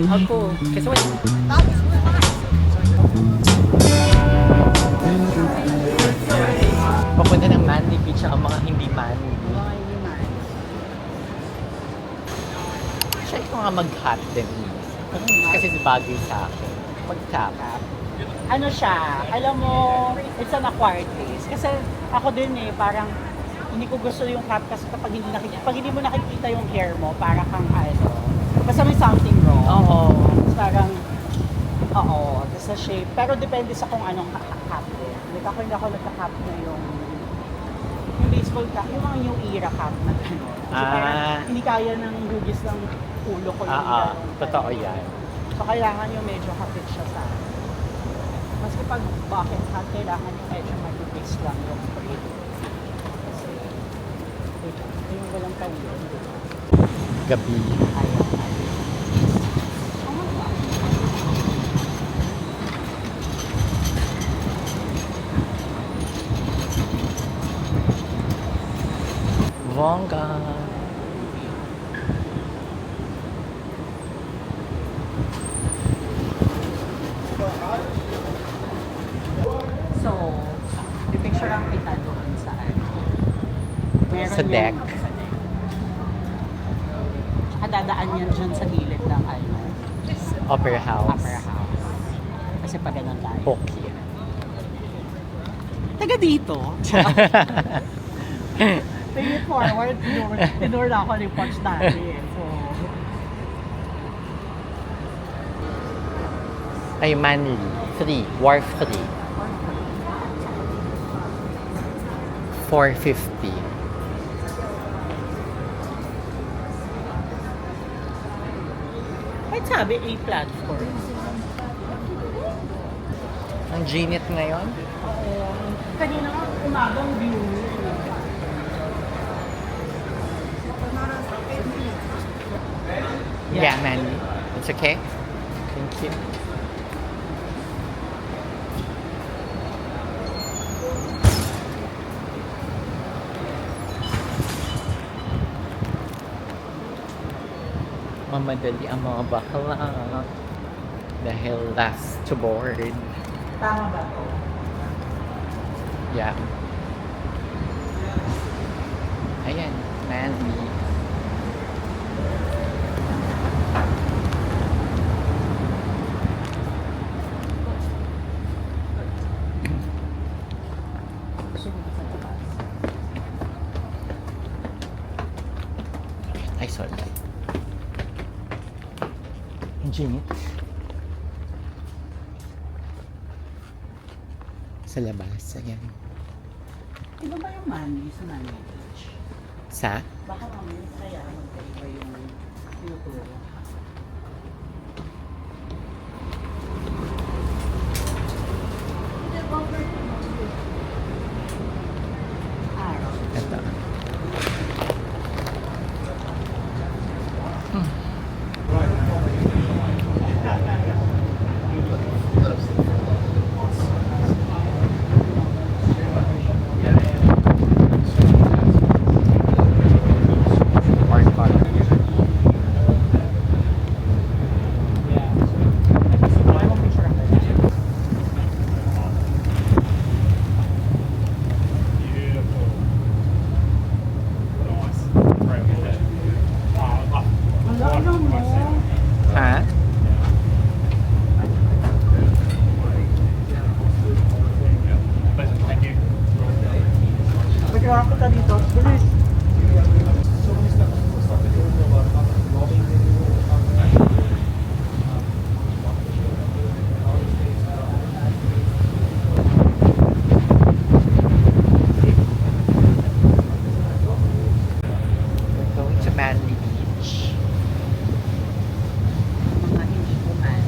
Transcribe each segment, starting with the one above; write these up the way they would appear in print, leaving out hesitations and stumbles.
Ako. Kasi wala. Papunta ng Manly Beach ang mga hindi Manly. Try ko nga mag-hot din. Kasi si bagay sa akin. Mag-tap. Ano siya, alam mo, it's an acquired taste. Kasi ako din parang hindi ko gusto yung cap kasi kapag hindi mo nakikita yung hair mo, para kang basta may something wrong. Oo. Parang, tapos sa shape. Pero depende sa kung anong cap din. Like ako hindi ako nagka-cap na yung baseball cap, yung mga new era cap na gano'n. Hindi kaya ng hugis ng ulo ko yung totoo yan. So kailangan yung medyo hapit siya sa mas kapag bucket hat, kailangan yung medyo mag-base lang yung free. Kasi, yung walang tawid. Gabi. Bongga. So, yung picture ang kita doon sa meron Sa deck. Sa deck. Tsaka dadaan yan dyan sa gilid ng Opera House. Opera House. Kasi pag ganun tayo. Poki. Taga dito. Pay it forward, tinur na ako ng punch natin. So, Ay, Manly. Free. Wharf free. 450. kahit sabi, A platform. Ang ginit ngayon? Kanina nga, umagang view. Yeah, Manly. It's okay? Thank you. Mamadali ang mga bakla dahil last to board. Tama ba to? Yeah. Ayan, Manly. Ay, sorry. Ang ginit. Sa labas, ayan. Iba ba yung Manly sa Manly Beach? Sa? Baka mamaya kaya magkaiba yung tinuturo. Araw. Ito. Ha? Pagkakaroon ko dito, bilis! We're going to Manly Beach. Mga instrument.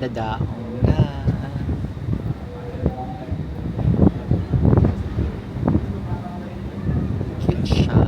Dadaong na. Cute siya.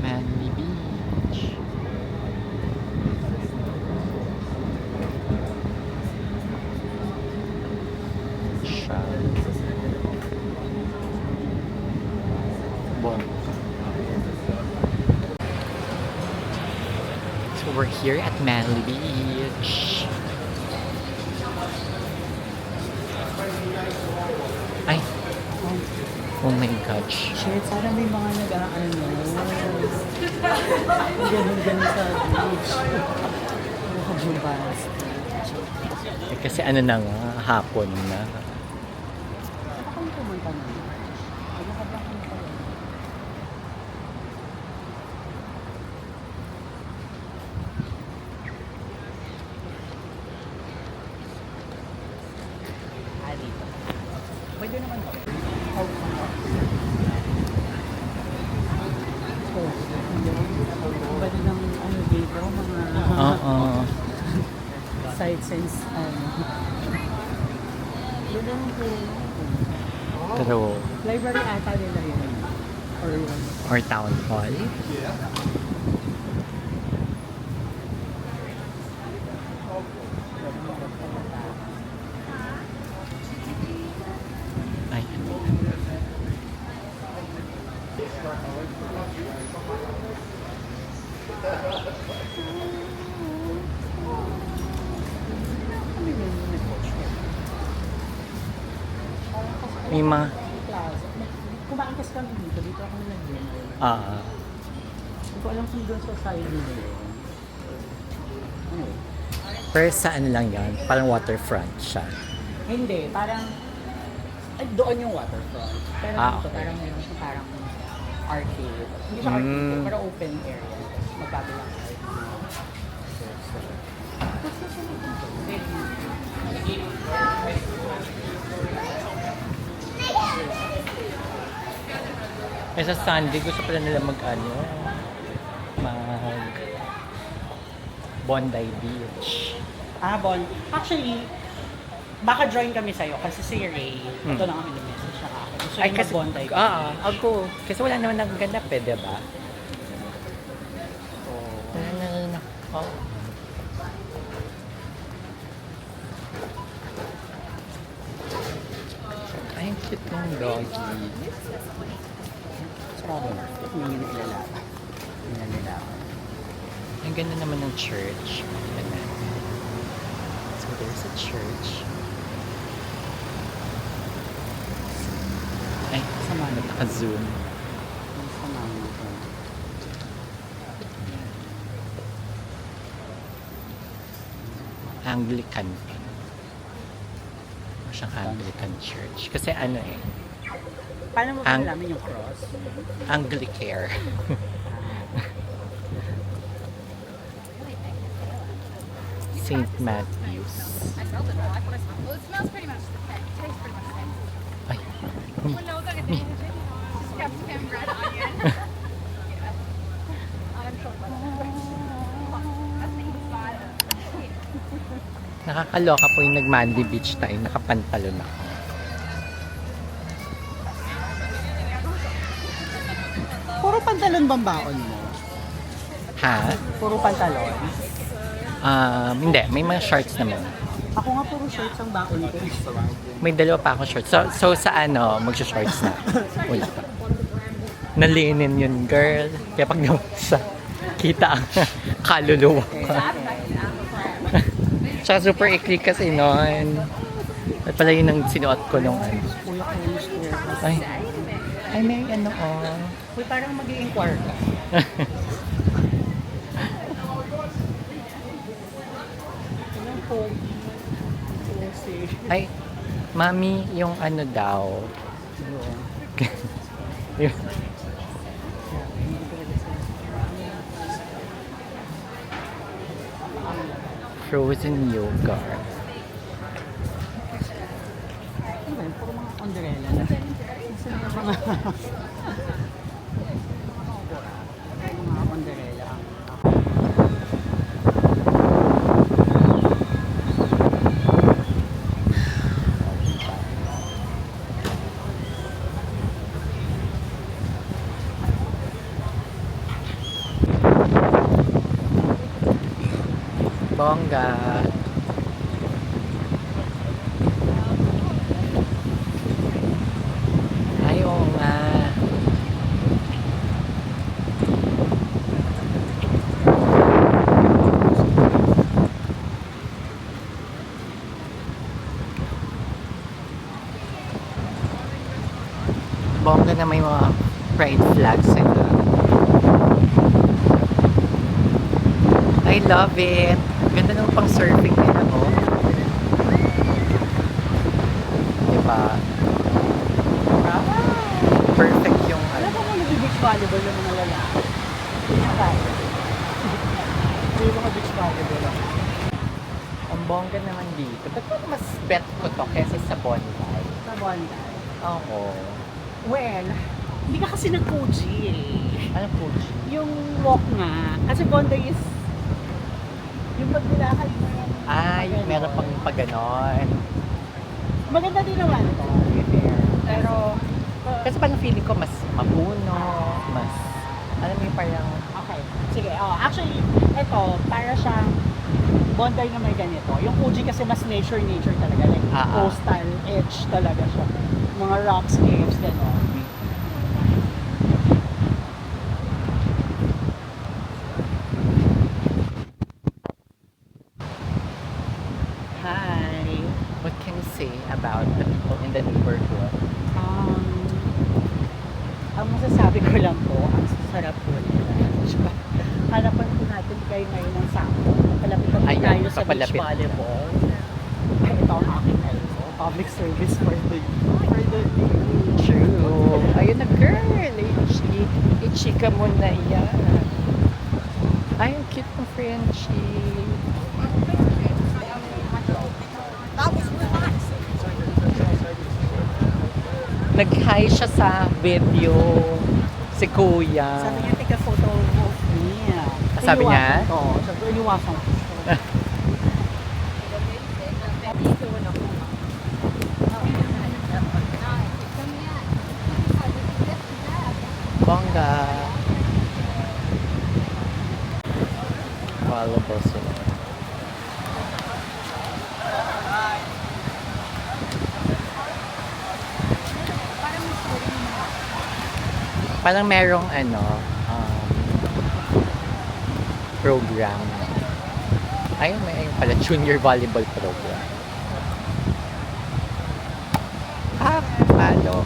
Manly Beach. Siya. Bon. So we're here at Manly Beach. Ay. Oh my gosh. Shit, sana may mga nag-aano. Ganun sa beach. Nakabubas. Eh, kasi ano na nga, hapon na. Saka kami pumunta na. Ano ka ba kami pala? Dito. Pwede naman to. Pwede ng ano dito, mga Oo. sights and doon naman po. True. Library ata nila yun. Or yun. Or town hall. Ay. May mga Kumain kasi kami dito. Dito ako nag-dinner. ah Hindi ko alam kung doon sa side nila yun. Ano? pero sa ano lang yan, parang waterfront siya. Hindi, parang doon yung waterfront. Pero dito Okay. parang meron siya parang arcade. Hindi siya arcade, pero open area. Magkabilang arcade. Eh sa Sunday, gusto pala nila mag Bondi Beach. Bon. Actually, baka join kami sa'yo kasi si Ray, ito na kami lumesa siya ako. Gusto niya mag-Bondi. Ako. Kasi wala naman nagganap eh, diba? Oh. Ay, cute ng doggy. Sarado na. Hindi nilalaba. Hindi nilalaba. Ang ganda naman ng church. Ganda. So there's a church. Ay, Sama na. naka-zoom. Sama na. Anglican. Siyang Anglican church. Kasi ano eh, Paano mo ba nalaman yung cross? Anglicare. St. Matthew's. I smelled it all. I thought I smelled. Well, it smells pretty much the same. It tastes pretty much the same. Ay, Well, no, look at me. Just capsicum, red onion. I'm sure that's the inside. nakakaloka po yung nag-Mandy Beach tayo. Nakapantalon ako. Puro pantalon bang baon mo? Ha? Puro pantalon? Hindi. May mga shorts naman. Ako nga puro shorts ang baon ko. May dalawa pa akong shorts. So sa ano, magsha-shorts na. Wala pa. Nalinin yun, girl. Kaya pag sa kita ang kaluluwa ko. Tsaka super ikli kasi noon. At pala yun ang sinuot ko nung ano. Kuya ko yung square. Ay, ay may ano Uy, parang mag-i-inquire ka. Ilang po? Ay, Mami, yung ano daw. Yung frozen yogurt. Ano yun? Puro mga underella na. Gusto nila mga... mga underella. Bongga. Ay, oo nga. Bongga na may mga pride flags sila. I love it. Ganda ng pang surfing nila, oh. Diba? Perfect yung Alam ano. mo kung nag-beach volleyball yung mga lalaki? Okay. Yung mga beach volleyball. Ang bongga naman dito. Ba't mas bet ko to kesa sa Bonfire? Sa Bondi. Oo. Well, hindi ka kasi nag-Fuji eh. Ano po? Yung walk nga, kasi Bondi is yung paglilakad mo yung Ay, meron pang pag-ganon. maganda din naman to. Pero, Kasi parang feeling ko mas mapuno, mas, alam mo yung parang, okay. Sige, actually, ito, para siyang Bondi na may ganito. Yung Fuji kasi mas nature talaga. Like, coastal edge talaga siya. Mga rocks, caves, gano'n. Hi. what can you say about the people in the neighborhood? Ang masasabi ko lang po, ang sarap po nila. Hanapan po natin kayo ngayon ng sample. Palapit na po Ayan, tayo sa beach papalapit. volleyball. Ay, ito ang aking ano, public service for the day. True. Ayun na girl, i-chika mo na yan. Ay, ang cute ng Frenchie. Nag-hi siya sa video. Si Kuya. Sabi niya, take a photo of me. Sabi niya? Oo, sabi ko, iniwasan ko siya. Bongga. Volleyball sila. Parang merong ano, program. Ayun, may pala junior volleyball program. Ah, palo.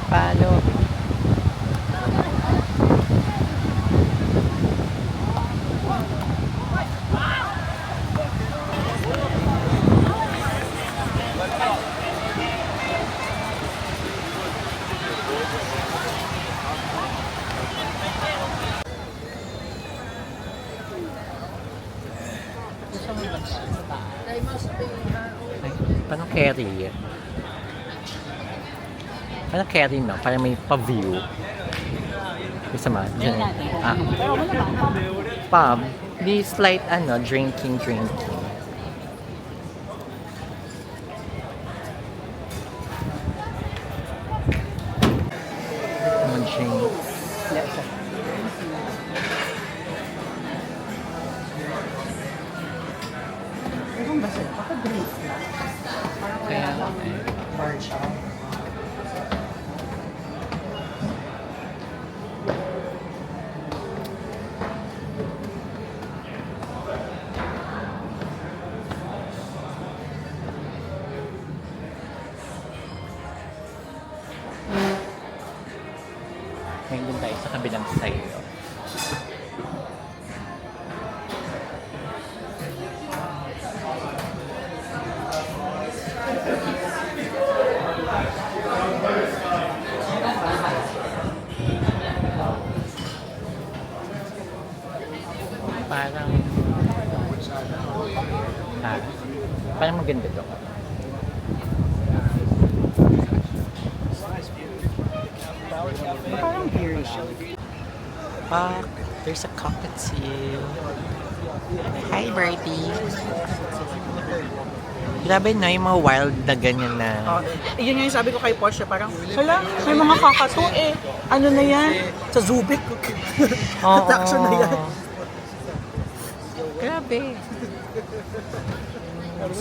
Palo. Ay, parang carry. Parang carry, no? Parang may pa-view. Isa ma, dyan. Pero wala ba? Pub. Di slight, ano, drinking. Drinks. Ewan ba sila? Baka drinks lang. Parang wala Kaya, lang bar siya. Ngayon din tayo sa kabilang side. Oh. Parang beer siya. Pak, there's a cockatiel. Hi, birdie. Grabe na yung mga wild na ganyan na. Yun nga yung sabi ko kay Porsche, parang, hala, may mga kakato eh. Ano na yan? Sa Zubik. Oo. Attraction na yan. Grabe. 7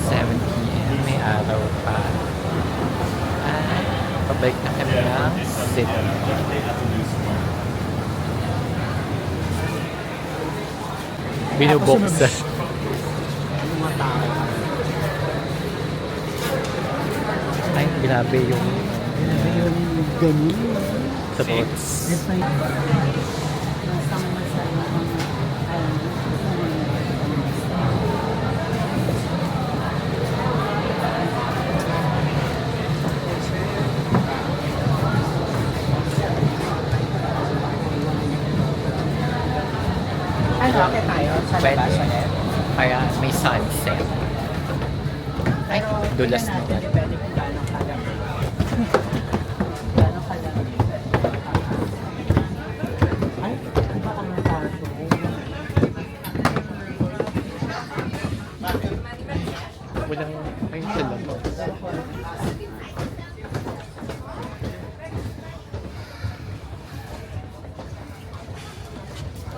p.m. May araw pa. At pabalik na kami ng city. Binubuksan. Mga tao. Ay, grabe yung Yung ganun. sa boats. Ano, okay tayo sa Pwede. labas ulit? Kaya may sunset. Ay, dulas na yan. Depende kung gano'ng kalamig. Gano'ng kalamig. Ay, iba ang natarto. Walang, ay, talaga.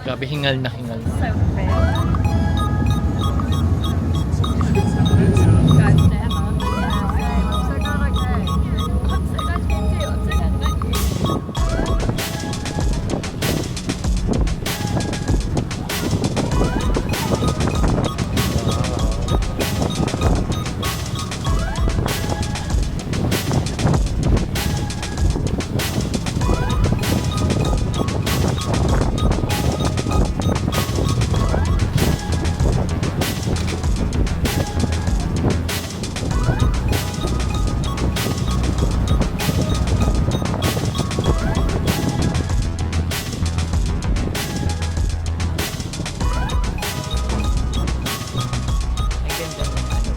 Grabe, hingal na hingal. So fair. Guys, damn, I'm so glad I came. I'm so glad you came too. I'm so glad I met you. Ang ganda ng ano.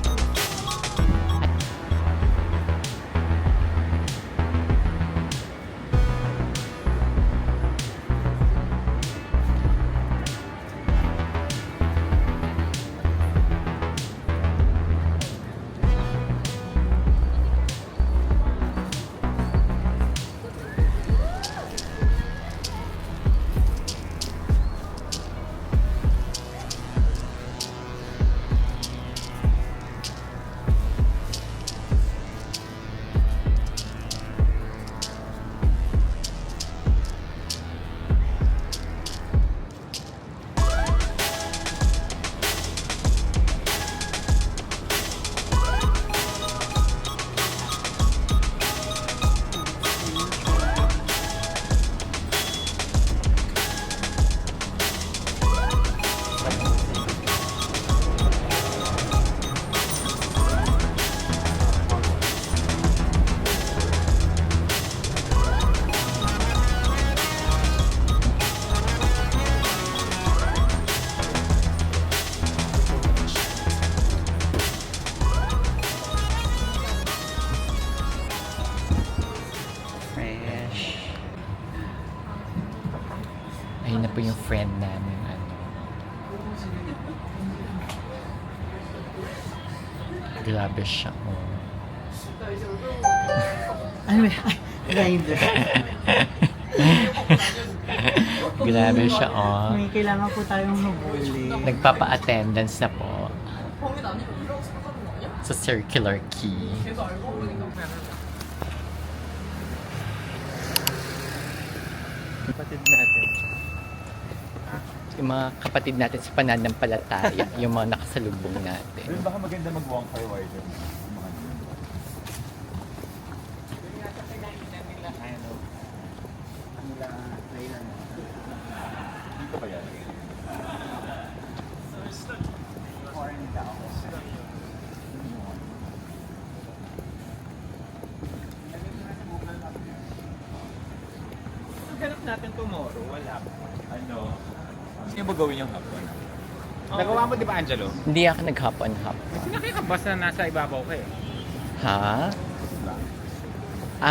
Fresh. Ayun na po yung friend namin. Ano. Grabe siya. Oh. Ano ba? Ay, grinder. Grabe siya. Oh. May kailangan po tayong hubuli. Nagpapa-attendance na po sa Circular Quay. Kapatid natin. Yung mga kapatid natin sa pananampalataya, yung mga nakasalubong natin. Baka maganda mag-walk for wider. Dito ba yan? Ganap natin tomorrow, wala pa. Ano? Sino ba gawin yung hapon? Nagawa mo di ba, Angelo? Hindi ako nag-hop on hop. Nakikabas na nasa ibabaw ka eh. Ha?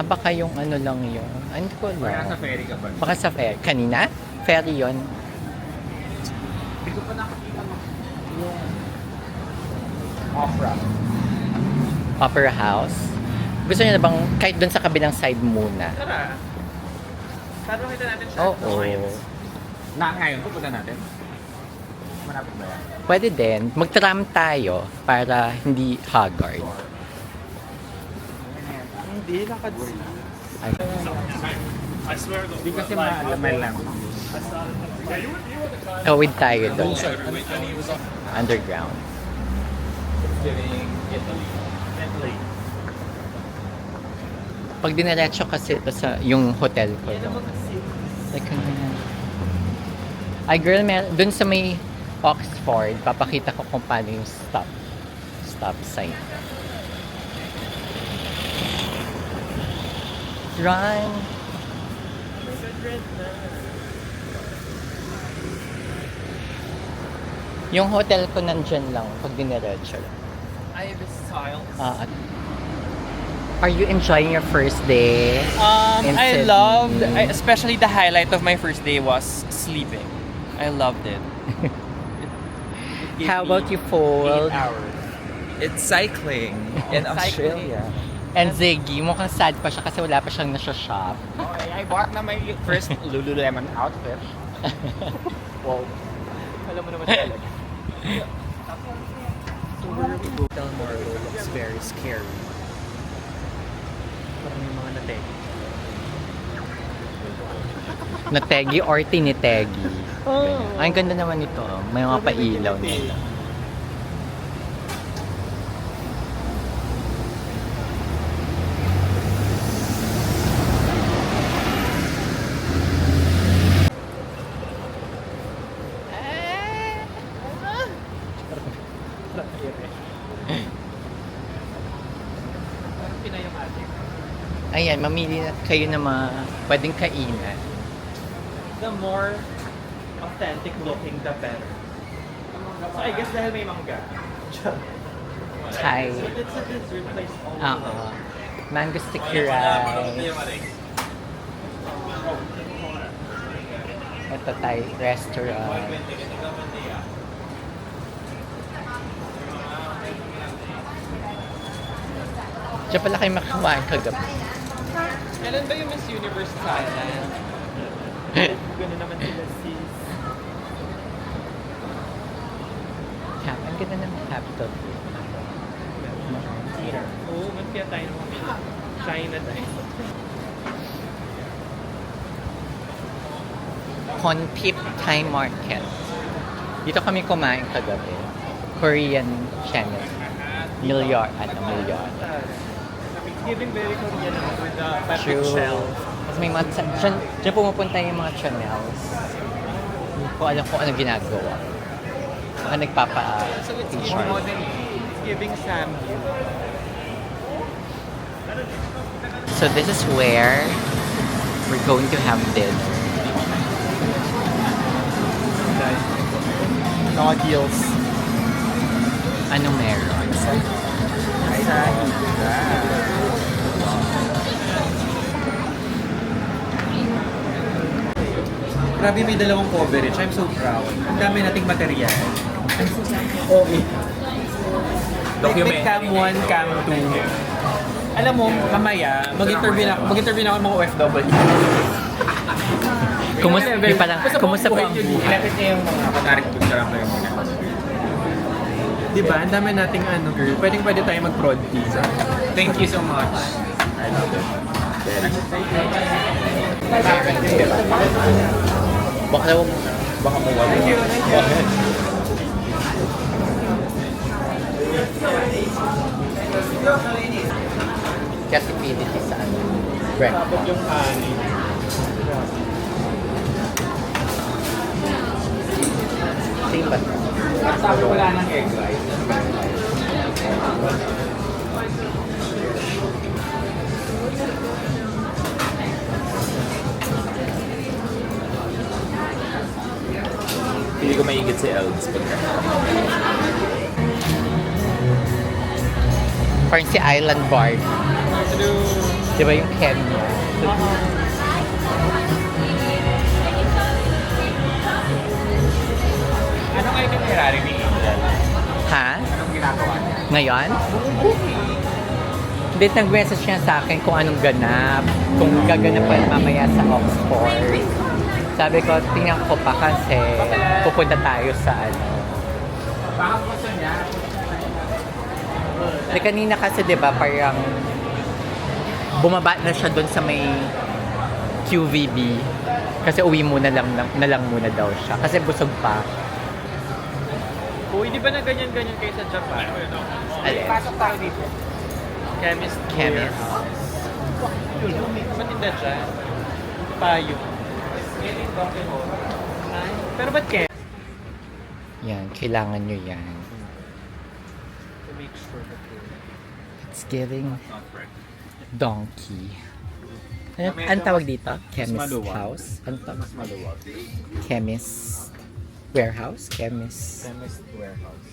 Baka yung ano lang yun. Ano ko Kaya sa lang. ferry ka ba? Baka sa ferry. Kanina? Ferry yun. Hindi ko pa nakakita mo. Opera. Opera House. Gusto niyo na bang kahit doon sa kabilang side muna? Tara. Tara kita natin siya. Oo. Ngayon, pupunta natin. Malapit ba yan? Pwede din. Mag-tram tayo para hindi haggard. Hindi, lakad Ay, Hindi kasi malaman lang. kawid tayo doon. Underground. Pag diniretso kasi ito sa yung hotel ko. Like, ay girl, dun sa may Oxford, papakita ko kung paano yung stop sign. Run! Yung hotel ko nandyan lang pag diniretso lang. Ibis Styles. Are you enjoying your first day? in I Sydney? loved, especially the highlight of my first day was sleeping. I loved it. How about you, Paul? It's cycling in Australia. And Ziggy, mukhang sad pa siya kasi wala pa siyang nasa-shop. Okay, I bought na my first Lululemon outfit. Wow. Alam mo naman talaga. Delmore looks very scary. Parang yung mga nategi. Nategi or tinitegi. Ay, ang ganda naman ito. May mga pailaw nila. Ayan, mamili na kayo ng mga pwedeng kainan. The more authentic looking, the better. So I guess dahil may mangga. Hi. So it's a dessert place only. Oo. Mango sticky rice. Ito Thai restaurant. Diyan pala kayo makakain kagabi. Kailan ba yung Miss Universe Thailand? Gano'n naman sila sis. Ang ganda ng capital. Oo, mas kaya tayo naman. China tayo. Konpip Thai Market. Dito kami kumain kagabi. Korean channel. Milyar. Giving very Korean naman with the pepper True. shell. Tapos may mga, dyan pumupunta yung mga channels. Hindi ko alam kung ano ginagawa. Baka So it's giving nagpapa-teacher. modern. It's giving Samgyu. So this is where we're going to have dinner. Nodules. Ano meron? Grabe, may dalawang coverage. I'm so proud. Ang dami nating material. Okay. Document. Cam 1, Cam 2. Alam mo, mamaya, mag-interview na ako ng mga OFW. Kumusta po ang buhay? Ilapit niya yung mga panarik doon sa lang muna. Diba? Ang dami nating girl. Pwede tayo mag-prod visa. Thank you so much. I love it. Baka mawala. Kasi pinili sa ano? Breakfast. Yung ani. Same ba? Sabi wala ng egg rice. Hindi ko maingit si Elves pagka. Parang si Island Bar. True. Di ba yung Kenya? Anong itinerary ni Angel? Ha? Anong ginagawa niya? Ngayon? Hindi, nag-message niya sa akin kung anong ganap. Kung gaganapan mamaya sa Oxford. Sabi ko, tingnan ko pa kasi pupunta tayo sa ano. Baka gusto niya. Kanina kasi 'di ba parang bumaba na siya doon sa may QVB kasi uwi muna lang muna daw siya kasi busog pa. Uy, di ba na ganyan-ganyan kayo sa Japan? Alin? Pasok tayo dito. Chemist. Chemist. Matinda siya. Payo. Pero ba't Chem? Yan, kailangan nyo yan. To make sure that It's giving donkey. Ano tawag dito? Chemist house? Ano tawag? Maluwag. Chemist warehouse? Chemist. Chemist warehouse.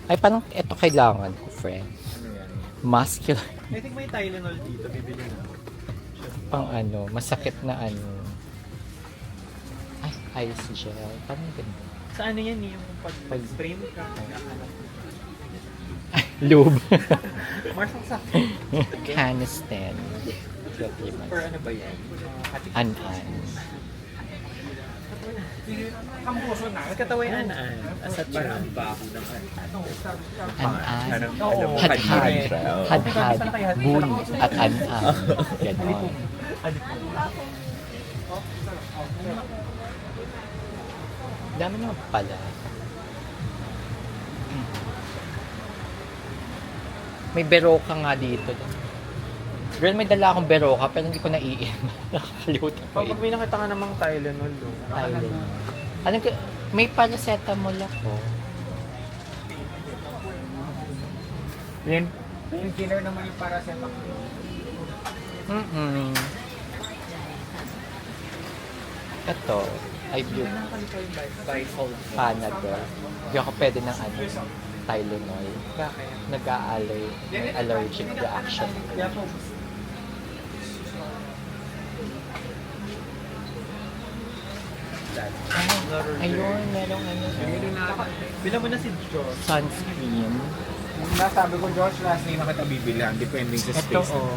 Ay, parang ito kailangan ko, friend. Ano yan? Muscular. I think may Tylenol dito. Bibili na. Pang ano, masakit na ano. Ay, ice gel. Parang ganun. Sa ano yan yung pag-stream ka? Lube. Marsang sa Caniston. or ano ba yan? An-an. Kampuso na. Nagkatawa yung anaan. Asat siya. An-an. Oo. Had-had. Had-had. Buni. At an-an. Ganon. Dami naman pala. May beroka nga dito. Girl, may dala akong beroka pero hindi ko naiinom. Nakakalimutan ko Pag may nakita ka namang Tylenol doon. Tylenol. Ano ka? May paracetamol ako. Yan. Yung killer naman yung paracetamol. Ito, Panadol. Hindi ako pwede ng ano, Tylenol. Bakit? Nag-aalay, may allergic reaction. Ayun, merong ano, Bila mo na si Josh. sunscreen. Nasabi ko, Josh, last name na kita bibilihan. Depending sa Ito, space. oh.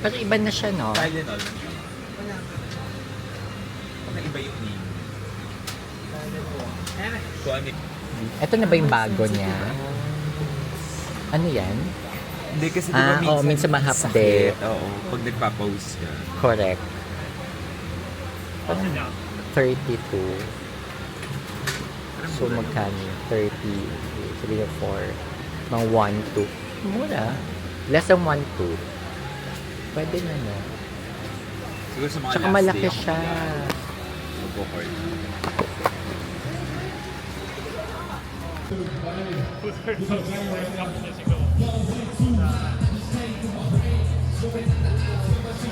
Pero iba na siya, no? Tylenol. Wala. Iba yung name. Kung ano Ito na ba yung bago niya? Ano yan? Hindi kasi minsan mahapde. Oo, pag nagpa-pause ka. Correct. 32. So, magkano? 30, 3 or 4. Mga 1, 2. Mura. Less than 1, 2. Pwede na, no? Siguro sa mga Tsaka last malaki day ako siya. mag-record.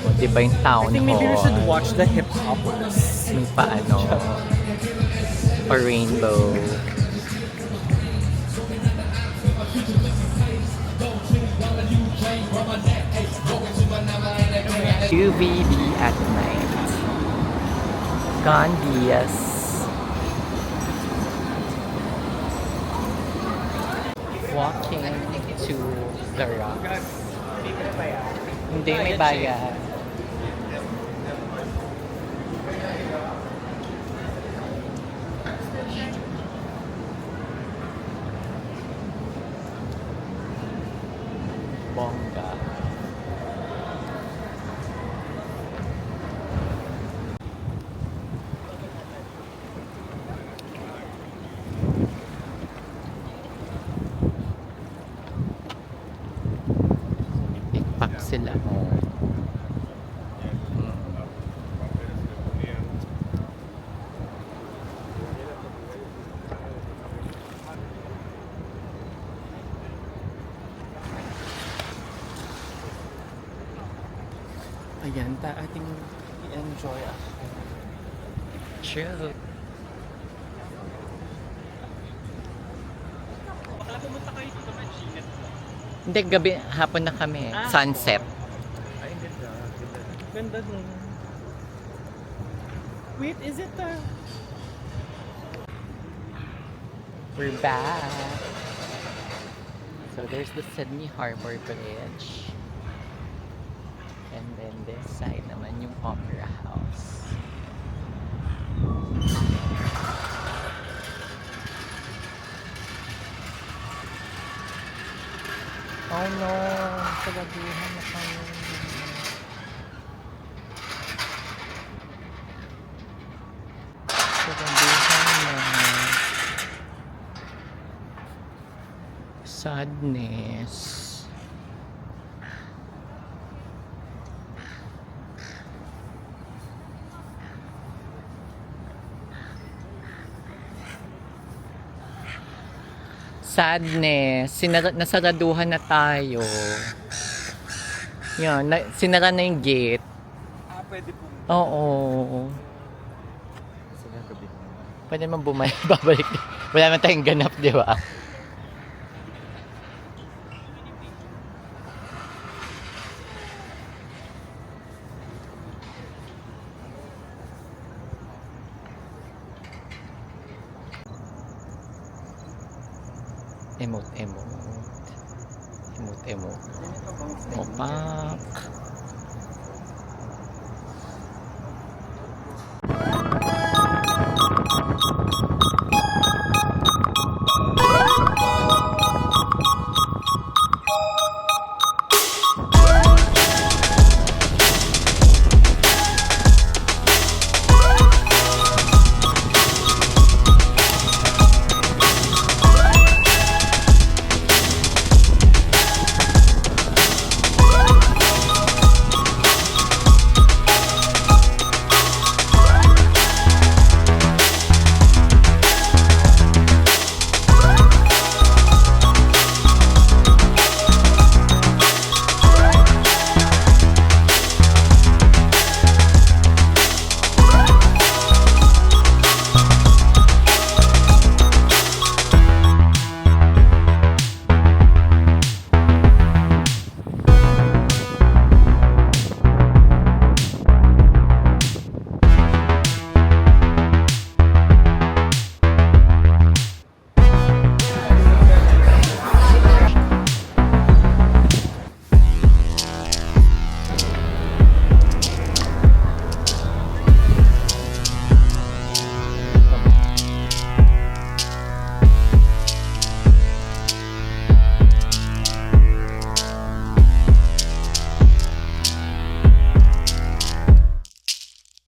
O, diba yung town I think maybe we hall? should watch the hip hoppers. May pa ano, or rainbow. UVB at night. Gandias. Walking to the rocks. Hindi, may bayad. Bongga. Tikpak sila. Ayan, ating i-enjoy. Chill. Bakla pumunta kayo dito, Machinet. Hindi, gabi, hapon na kami. Sunset. Ay, ganda. Ganda dun. Wait, is it We're back. So there's the Sydney Harbor Bridge. And then this side naman yung Opera House. Oh no, sagadihan na kami. Sagadihan na. Sadness. Sadness. Nasaraduhan na tayo. Yan, sinara na yung gate. Pwede po. Oo. Sige, gabi. Pwede naman babalik. Wala naman tayong ganap, di ba? Emote. Opak.